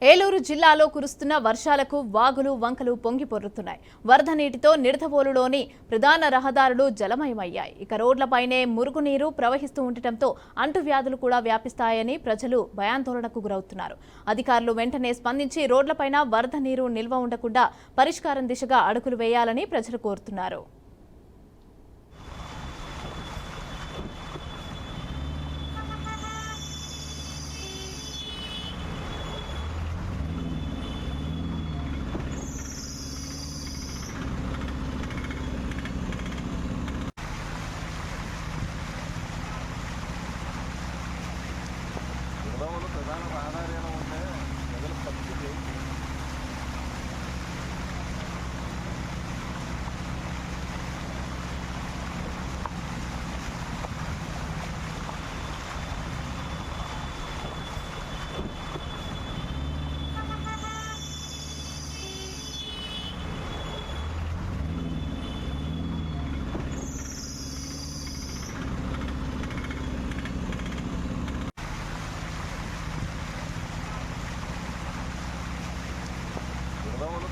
ఏలూరు జిల్లాలో కురుస్తున్న వర్షాలకు వాగులు వంకలు పొంగి పొర్లుతున్నాయి. వరద నీటితో నిడదవోలులోని ప్రధాన రహదారులు జలమయమయ్యాయి. ఇక రోడ్లపైనే మురుగునీరు ప్రవహిస్తూ ఉండటంతో అంటువ్యాధులు కూడా వ్యాపిస్తాయని ప్రజలు భయాందోళనకు గురవుతున్నారు. అధికారులు వెంటనే స్పందించి రోడ్లపైన వరద నీరు నిల్వ ఉండకుండా పరిష్కారం దిశగా అడుగులు వేయాలని ప్రజలు కోరుతున్నారు. ప్రధాన రహదారిలో ఉంటే ప్రజల పరిస్థితి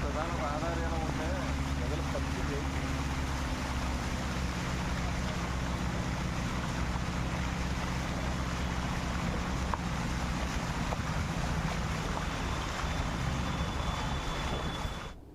ప్రధాన రహదారిలో